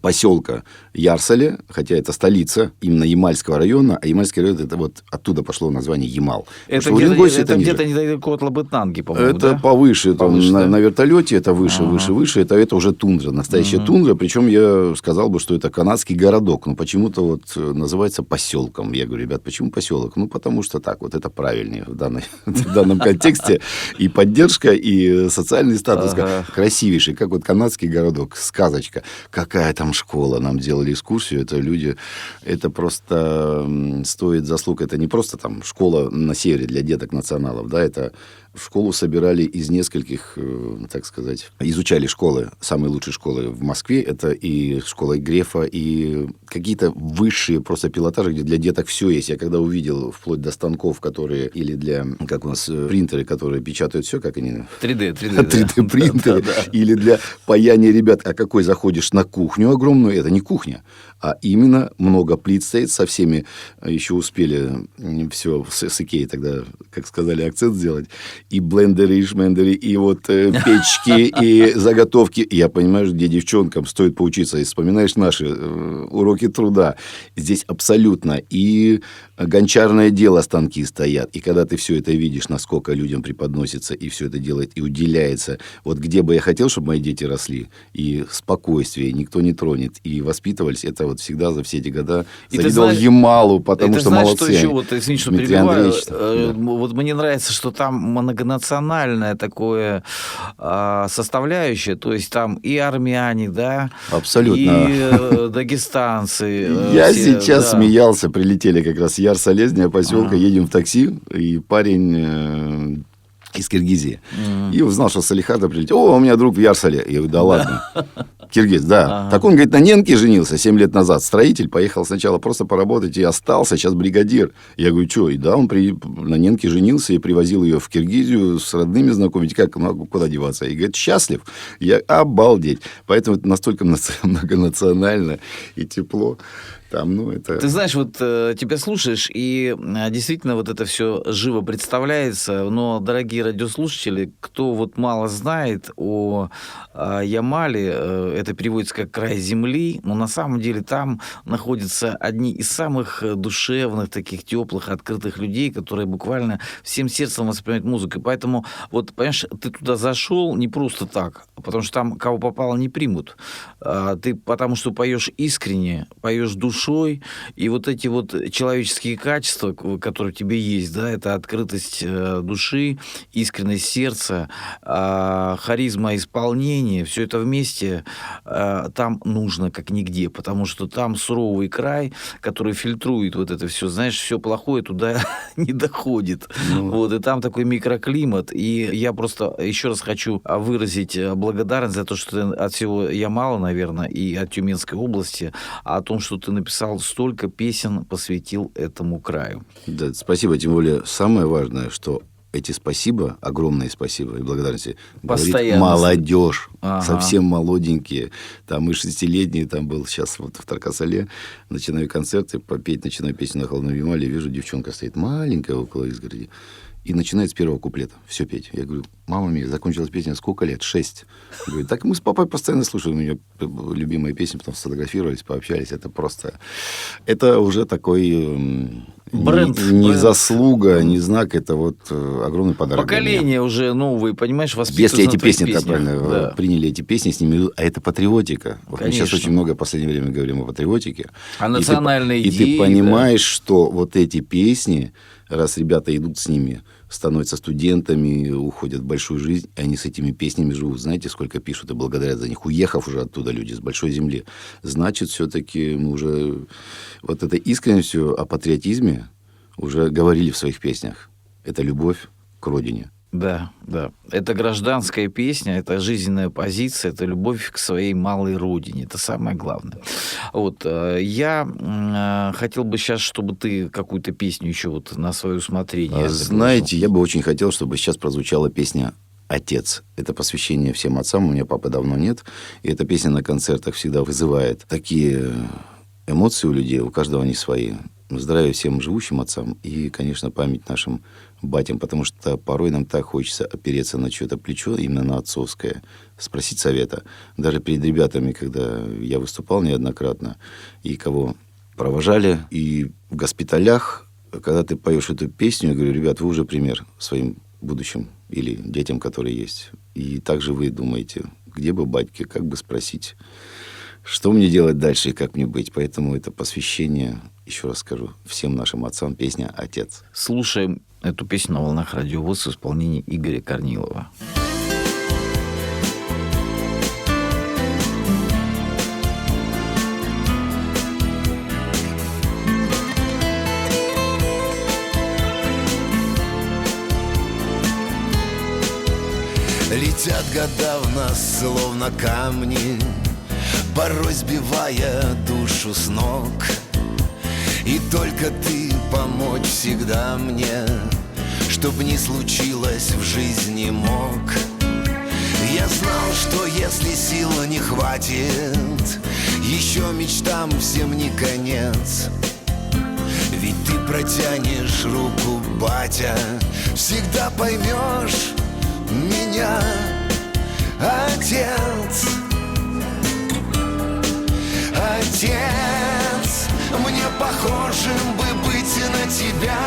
поселка Ярсале, хотя это столица именно Ямальского района, а Ямальский район, это вот оттуда пошло название Ямал. Это где-то недалеко от Лабытнанги, по-моему, это да? повыше, Повыше, там, да? на вертолете, это выше, это уже тундра, настоящая тундра, причем я сказал бы, что это канадский городок, но почему-то вот называется поселком. Я говорю, ребят, почему поселок? Ну, потому что так, вот это правильнее в данном контексте. И поддержка, и социальный статус красивейший, как вот канадский городок, сказочка. Какая там школа, нам делали экскурсию, это люди, это просто стоит заслуг, это не просто там школа на севере для деток националов, да, это в школу собирали из нескольких, так сказать, изучали школы, самые лучшие школы в Москве, это и школа Грефа, и какие-то высшие просто пилотажи, где для деток все есть. Я когда увидел, вплоть до станков, которые, или для, как у нас, принтеры, которые печатают все, как они? 3D. 3D принтеры, или для паяния ребят, а какой заходишь на кухню, кухню огромную. Это не кухня, а именно много плит стоит со всеми. Еще успели все с Икеей тогда, как сказали, акцент сделать. И блендеры, и шмендеры, и вот печки, и заготовки. И я понимаю, где девчонкам стоит поучиться. И вспоминаешь наши уроки труда. Здесь абсолютно. И гончарное дело, станки стоят. И когда ты все это видишь, насколько людям преподносится, и все это делает, и уделяется. Вот где бы я хотел, чтобы мои дети росли. И спокойствие, никто не тронет. И воспитывались. Это вот всегда за все эти года завидовал Ямалу, потому что молодцы. Что еще, вот, извини, что Дмитрий перебиваю, да. Вот мне нравится, что там многонациональное такое составляющее, то есть там и армяне, да, абсолютно. И дагестанцы. Я сейчас смеялся, прилетели как раз с Яр-Солезня поселка, едем в такси, и парень из Киргизии. И узнал, что Салихарда прилетел. О, у меня друг в Яр-Соле. Я говорю, да ладно. Киргиз, да. Так он, говорит, на Ненке женился 7 лет назад. Строитель, поехал сначала просто поработать и остался, сейчас бригадир. Я говорю, что? И да, он на Ненке женился и привозил ее в Киргизию с родными знакомить. Как, куда деваться? И говорит, счастлив. Я обалдеть. Поэтому это настолько многонационально и тепло. Там, это... Ты знаешь, вот тебя слушаешь, и действительно вот это все живо представляется, но, дорогие радиослушатели, кто вот мало знает о Ямале, это переводится как «край земли», но на самом деле там находятся одни из самых душевных, таких теплых, открытых людей, которые буквально всем сердцем воспринимают музыку. И поэтому, вот, понимаешь, ты туда зашел не просто так, потому что там кого попало не примут. Ты потому что поешь искренне, поешь душой, и вот эти вот человеческие качества, которые у тебя есть, да, это открытость души, искренность сердца, харизма исполнения, все это вместе там нужно как нигде, потому что там суровый край, который фильтрует вот это все, знаешь, все плохое туда не доходит. Вот, и там такой микроклимат, и я просто еще раз хочу выразить благодарность за то, что ты от всего Ямала, наверное, и от Тюменской области, о том, что ты написал столько песен, посвятил этому краю. Да, спасибо. Тем более, самое важное, что эти спасибо, огромное спасибо и благодарности говорит молодежь, совсем молоденькие. Там и 6-летние, там был сейчас вот в Таркасале, начинаю концерты, попеть, начинаю песню на холодном Ямале, вижу, девчонка стоит маленькая около изгороди. И начинает с первого куплета все петь. Я говорю, мама мия, закончилась песня сколько лет? 6. Говорю, так мы с папой постоянно слушаем у нее любимые песни, потом сфотографировались, пообщались. Это просто... Это уже такой... Бренд. Не заслуга, не знак, это вот огромный подарок. Поколение уже новые, понимаешь, воспитываются. Если эти песни, правильно, приняли эти песни, с ними... А это патриотика. Вот мы сейчас очень много в последнее время говорим о патриотике. О национальной идее. И ты понимаешь, что вот эти песни, раз ребята идут с ними, становятся студентами, уходят в большую жизнь, и они с этими песнями живут. Знаете, сколько пишут и благодарят за них, уехав уже оттуда люди с большой земли. Значит, все-таки мы уже вот этой искренностью о патриотизме уже говорили в своих песнях. Это любовь к родине. Да, да. Это гражданская песня, это жизненная позиция, это любовь к своей малой родине. Это самое главное. Вот. Я хотел бы сейчас, чтобы ты какую-то песню еще вот на свое усмотрение. Знаете, я бы очень хотел, чтобы сейчас прозвучала песня «Отец». Это посвящение всем отцам. У меня папы давно нет. И эта песня на концертах всегда вызывает такие эмоции у людей. У каждого они свои. Здравия всем живущим отцам и, конечно, память нашим батям, потому что порой нам так хочется опереться на чье-то плечо, именно на отцовское, спросить совета. Даже перед ребятами, когда я выступал неоднократно, и кого провожали, и в госпиталях, когда ты поешь эту песню, я говорю, ребят, вы уже пример своим будущим или детям, которые есть. И также вы думаете, где бы батьки, как бы спросить, что мне делать дальше и как мне быть. Поэтому это посвящение, еще раз скажу, всем нашим отцам, песня «Отец». Слушаем эту песню на волнах Радио ВОС в исполнении Игоря Корнилова. Летят года в нас, словно камни, порой сбивая душу с ног. И только ты помочь всегда мне, чтоб не случилось в жизни мог. Я знал, что если сил не хватит, еще мечтам всем не конец. Ведь ты протянешь руку, батя, всегда поймешь меня, отец. Отец, мне похожим бы быть на тебя,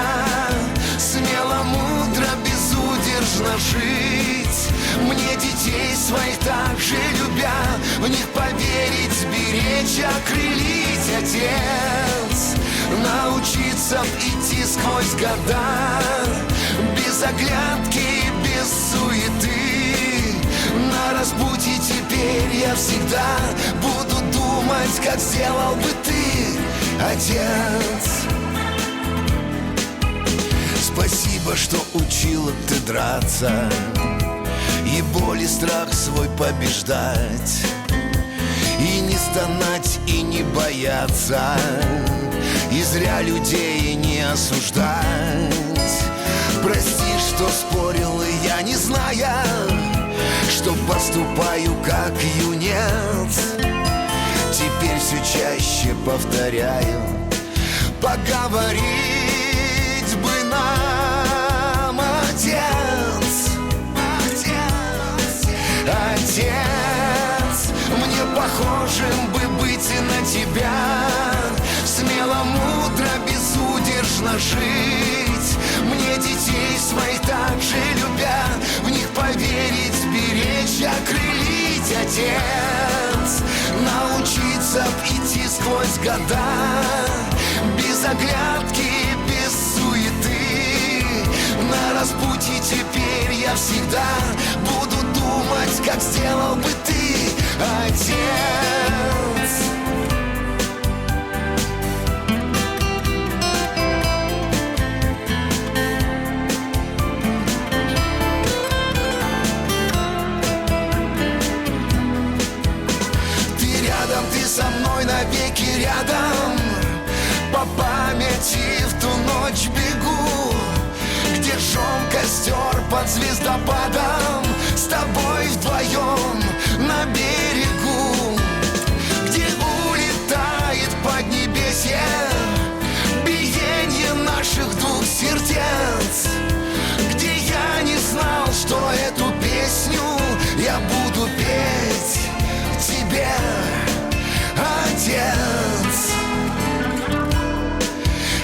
смело, мудро, безудержно жить. Мне детей своих так же любя, в них поверить, беречь, окрылить, отец. Научиться идти сквозь года, без оглядки, без суеты. На распутье теперь я всегда буду думать, как сделал бы ты, отец. Спасибо, что учила ты драться и боль и страх свой побеждать, и не стонать, и не бояться, и зря людей не осуждать. Прости, что спорил я, не зная, что поступаю как юнец. Теперь все чаще повторяю: поговорить бы нам, отец. Отец, мне похожим бы быть на тебя, смело, мудро, безудержно жить. Мне детей своих так же любя, в них поверить, беречь, окрылить, отец. Научиться идти сквозь года, без оглядки, без суеты. На распутье теперь я всегда буду думать, как сделал бы ты, отец. Ты со мной навеки рядом, по памяти в ту ночь бегу, где жжем костер под звездопадом, с тобой вдвоем на берегу, где улетает поднебесье биенье наших двух сердец, где я не знал, что эту песню я буду петь тебе, отец.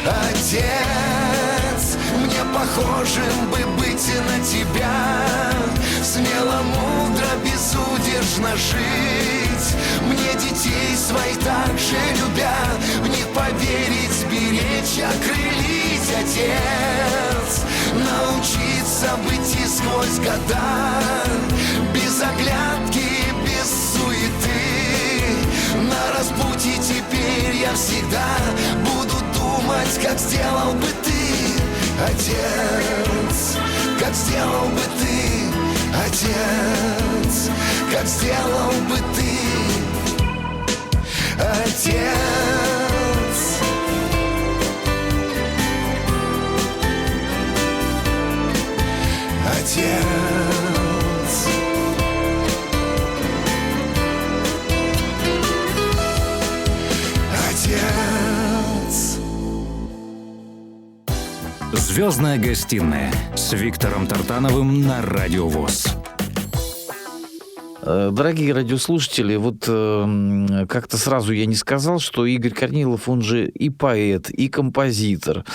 Отец, мне похожим бы быть на тебя, смело, мудро, безудержно жить. Мне детей своих так же любя, в них поверить, беречь, окрылить, отец. Научиться быть и сквозь года, без оглядки, без суеты. На распутье теперь я всегда буду думать, как сделал бы ты, отец. Как сделал бы ты, отец. Как сделал бы ты, отец. Отец. «Звездная гостиная» с Виктором Тартановым на Радио ВОС. Дорогие радиослушатели, вот как-то сразу я не сказал, что Игорь Корнилов, он же и поэт, и композитор.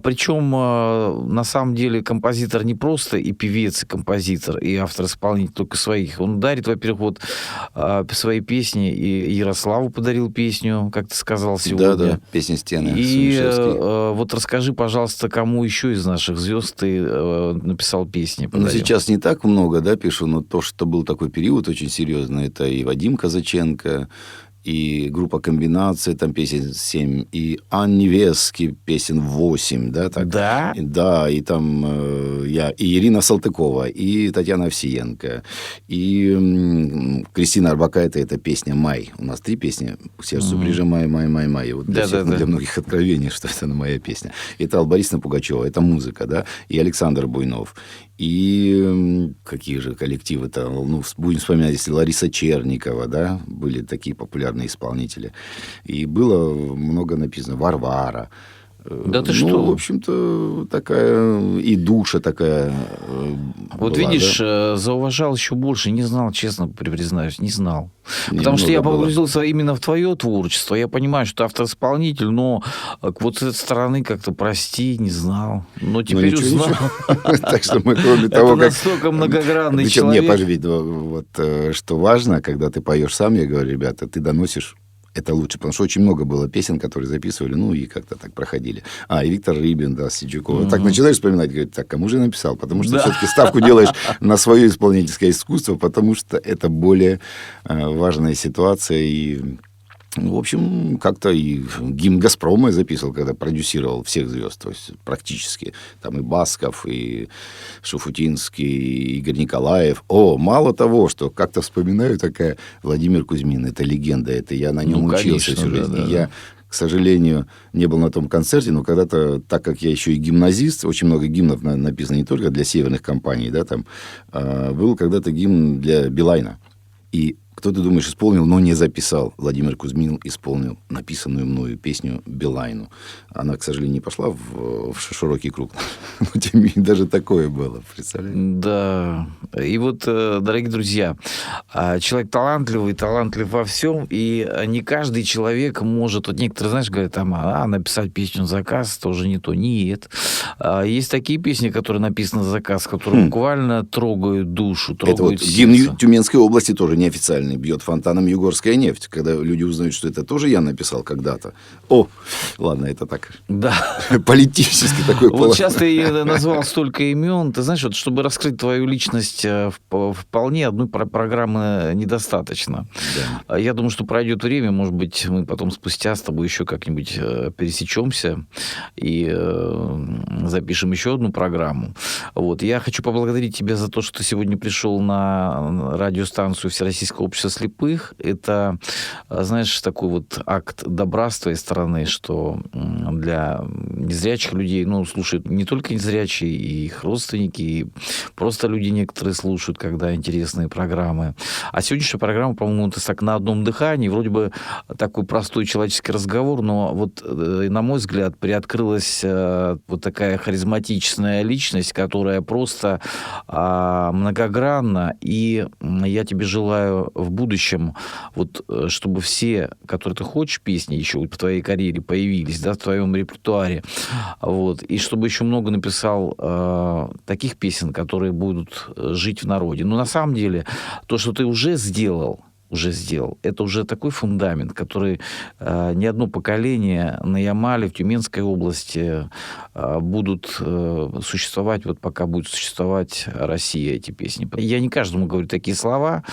Причем, на самом деле, композитор не просто и певец, и композитор, и автор-исполнитель только своих. Он дарит, во-первых, вот свои песни, и Ярославу подарил песню, как ты сказал сегодня. Да, песня «Стены». И вот расскажи, пожалуйста, кому еще из наших звезд ты написал песни? Ну, сейчас не так много, да, пишу, но то, что был такой период очень серьезный, это и Вадим Казаченко, и группа «Комбинация», там песен 7, и Анни Вески песен 8, да? Так? Да? Да, и там я, и Ирина Салтыкова, и Татьяна Овсиенко, и Кристина Орбакайте, это песня «Май». У нас 3 песни, «К сердцу прижимай, май, май, май». И вот для всех, для многих откровений, что это моя песня. Это Алла Борисовна Пугачева, это музыка, да, и Александр Буйнов. И какие же коллективы-то, ну, будем вспоминать, если Лариса Черникова, да, были такие популярные исполнители. И было много написано, Варвара. Да ты ну, что? в общем-то, такая и душа такая Вот была, видишь, да? зауважал еще больше, не знал, честно признаюсь, не знал. Потому Немного что я было. погрузился именно в твое творчество. Я понимаю, что ты автор-исполнитель, но вот с этой стороны как-то, прости, не знал. Но теперь ничего, узнал. ничего. Так что мы, кроме Это того, как... настолько многогранный Причем, не, человек. пожалеть, вот, что важно, когда ты поешь сам, я говорю, ребята, ты доносишь это лучше, потому что очень много было песен, которые записывали, ну, и как-то так проходили. И Виктор Рыбин, да, Сидюкова. Так начинаешь вспоминать, говорит, так, кому же я написал? Потому что все-таки ставку делаешь на свое исполнительское искусство, потому что это более важная ситуация. И, в общем, как-то и гимн «Газпрома» я записывал, когда продюсировал всех звезд, то есть практически. Там и Басков, и Шуфутинский, и Игорь Николаев. Мало того, что как-то вспоминаю, такая Владимир Кузьмин, это легенда, это я на нем учился всю жизнь. Да. И я, к сожалению, не был на том концерте, но когда-то, так как я еще и гимназист, очень много гимнов написано не только для северных компаний, да, там, был когда-то гимн для Билайна. И кто, ты думаешь, исполнил, но не записал? Владимир Кузьмин исполнил написанную мною песню Билайну. Она, к сожалению, не пошла в широкий круг. Но тем не менее, даже такое было, представляете? Да. И вот, дорогие друзья, человек талантлив во всем, и не каждый человек может... Вот некоторые, знаешь, говорят, там, написать песню на заказ, тоже не то. Нет. Есть такие песни, которые написаны на заказ, которые буквально трогают душу, трогают это вот сердце. гимн Тюменской области тоже неофициальный. Бьет фонтаном Югорская нефть. Когда люди узнают, что это тоже я написал когда-то. Ладно, это так. Да. Политически такой Вот полос. сейчас ты назвал столько имен. Ты знаешь, вот чтобы раскрыть твою личность, вполне одной программы недостаточно. Да. Я думаю, что пройдет время, может быть, мы потом спустя с тобой еще как-нибудь пересечемся и запишем еще одну программу. Вот. Я хочу поблагодарить тебя за то, что ты сегодня пришел на радиостанцию Всероссийского общества слепых. Это, знаешь, такой вот акт добра с твоей стороны, что для незрячих людей, слушают не только незрячие, и их родственники, и просто люди некоторые слушают, когда интересные программы. А сегодняшняя программа, по-моему, это так на одном дыхании, вроде бы такой простой человеческий разговор, но вот, на мой взгляд, приоткрылась вот такая харизматичная личность, которая просто многогранна, и я тебе желаю в будущем, вот, чтобы все, которые ты хочешь, песни еще в твоей карьере появились, да, в твоем репертуаре, вот, и чтобы еще много написал таких песен, которые будут жить в народе. Но на самом деле то, что ты уже сделал, это уже такой фундамент, который не одно поколение на Ямале, в Тюменской области будут существовать, вот пока будет существовать Россия, эти песни. Я не каждому говорю такие слова,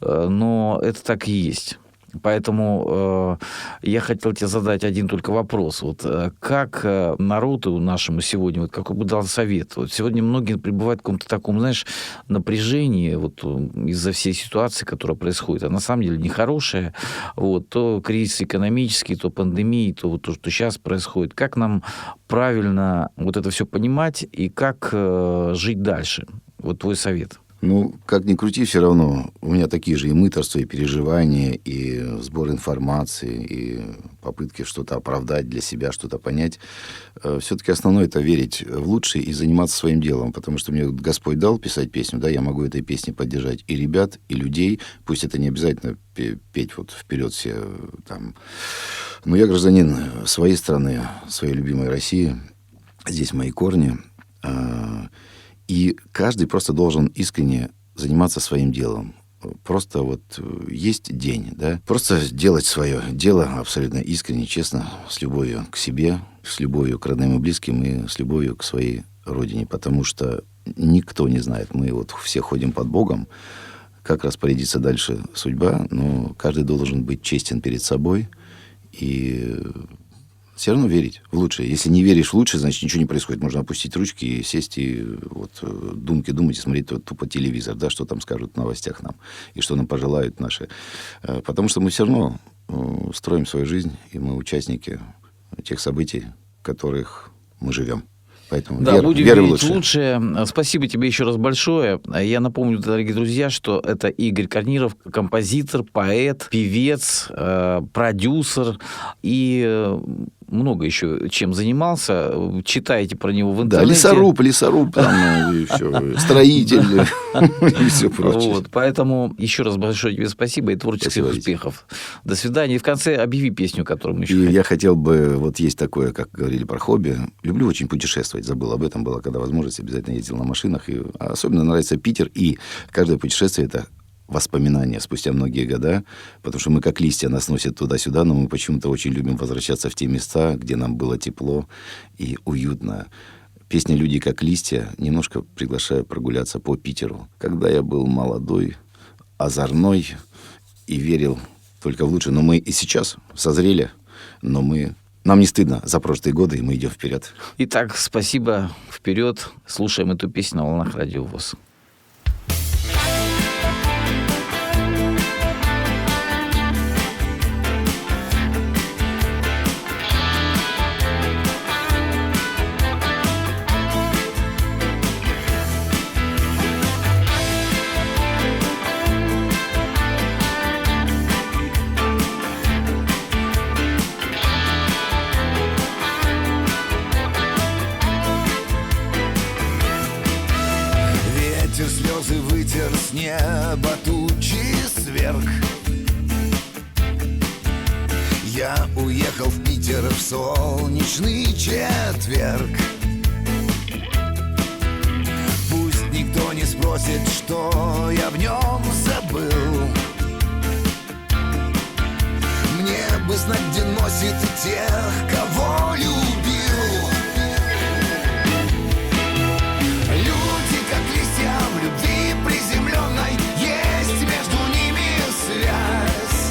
но это так и есть. Поэтому я хотел тебе задать один только вопрос. Вот как народу нашему сегодня, вот какой бы дал совет? Вот сегодня многие пребывают в каком-то таком, знаешь, напряжении вот, из-за всей ситуации, которая происходит. А на самом деле нехорошая. Вот, то кризис экономический, то пандемия, то вот то, что сейчас происходит. Как нам правильно вот это все понимать и как жить дальше? Вот твой совет. Как ни крути, все равно у меня такие же и мыторства, и переживания, и сбор информации, и попытки что-то оправдать для себя, что-то понять. Все-таки основное — это верить в лучшее и заниматься своим делом, потому что мне Господь дал писать песню, да, я могу этой песней поддержать и ребят, и людей, пусть это не обязательно петь вот вперед все там. Но я гражданин своей страны, своей любимой России, здесь мои корни. И каждый просто должен искренне заниматься своим делом. Просто вот есть день, да, просто делать свое дело абсолютно искренне, честно, с любовью к себе, с любовью к родным и близким и с любовью к своей родине. Потому что никто не знает, мы вот все ходим под Богом, как распорядится дальше судьба, но каждый должен быть честен перед собой и все равно верить в лучшее. Если не веришь в лучшее, значит, ничего не происходит. Можно опустить ручки и сесть и думать и смотреть тупо телевизор, да, что там скажут в новостях нам, и что нам пожелают наши. Потому что мы все равно строим свою жизнь, и мы участники тех событий, в которых мы живем. Поэтому да, будем верить в лучшее. Спасибо тебе еще раз большое. Я напомню, дорогие друзья, что это Игорь Корниров, композитор, поэт, певец, продюсер и много еще чем занимался. Читайте про него в интернете. Да, лесоруб, там, и все, строитель, и все прочее. Вот, поэтому еще раз большое тебе спасибо и творческих успехов. До свидания. И в конце объяви песню, которую мы еще хотим. Я хотел бы, вот есть такое, как говорили про хобби. Люблю очень путешествовать. Забыл об этом, была когда возможность, обязательно ездил на машинах. И особенно нравится Питер. И каждое путешествие — это воспоминания спустя многие года, потому что мы как листья, нас носят туда-сюда, но мы почему-то очень любим возвращаться в те места, где нам было тепло и уютно. Песня «Люди как листья» немножко приглашаю прогуляться по Питеру. Когда я был молодой, озорной и верил только в лучшее. Но мы и сейчас созрели, но нам не стыдно за прошлые годы, и мы идем вперед. Итак, спасибо. Вперед. Слушаем эту песню на волнах Радио ВОС. Слезы вытер с неба тучи сверг. Я уехал в Питер в солнечный четверг. Пусть никто не спросит, что я в нем забыл. Мне бы знать, где носит тех, кого любил. В любви приземленной есть между ними связь.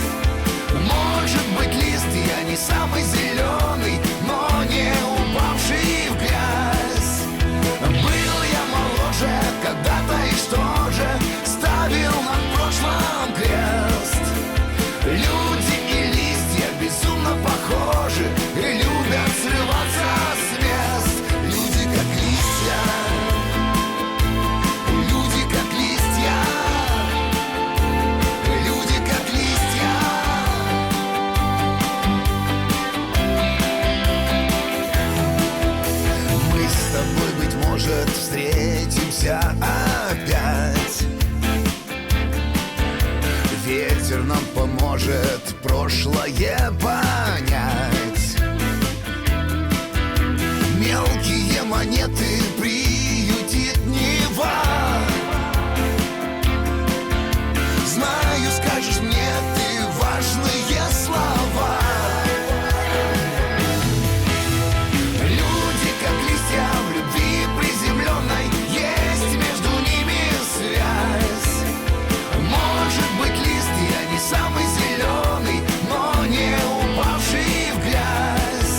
Может быть, лист я не самый зеленый, но не упавший в грязь. Был я моложе когда-то, и что же ставил на прошлом крест. Люди и листья безумно похожи и любят срываться с мест. Люди как листья. Может, встретимся опять. Ветер нам поможет прошлое понять. Мелкие монеты приютит Нева. Знаю, скажешь мне ты важные слова. Люди как листья в любви приземленной есть между ними связь. Может быть, лист я не самый зеленый, но не упавший в грязь.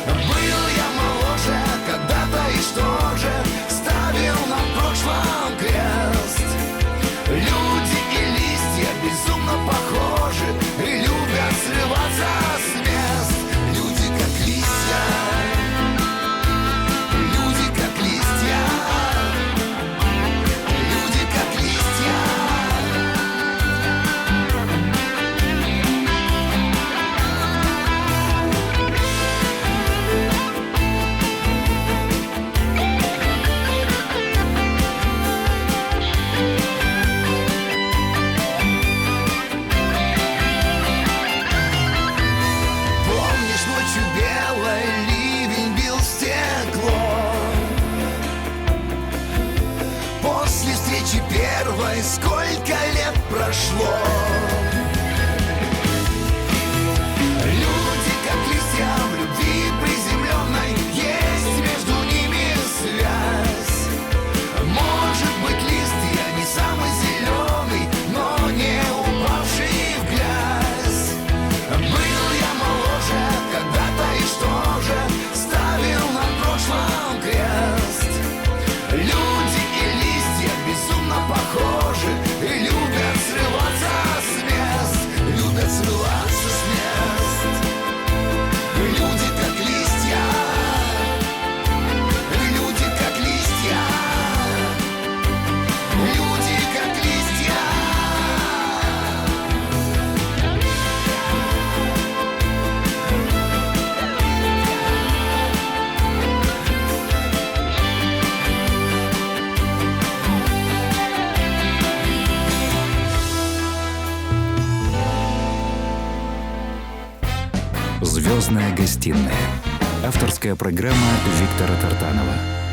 Был я моложе когда-то, и что же ставил на прошлом крест. Люди и листья безумно похожи и любят срываться с мест. Люди как листья. Первой сколько лет прошло. Люди как листья в любви приземленной есть между ними связь. Может быть, лист я не самый зеленый, «Звездная гостиная». Авторская программа Виктора Тартанова.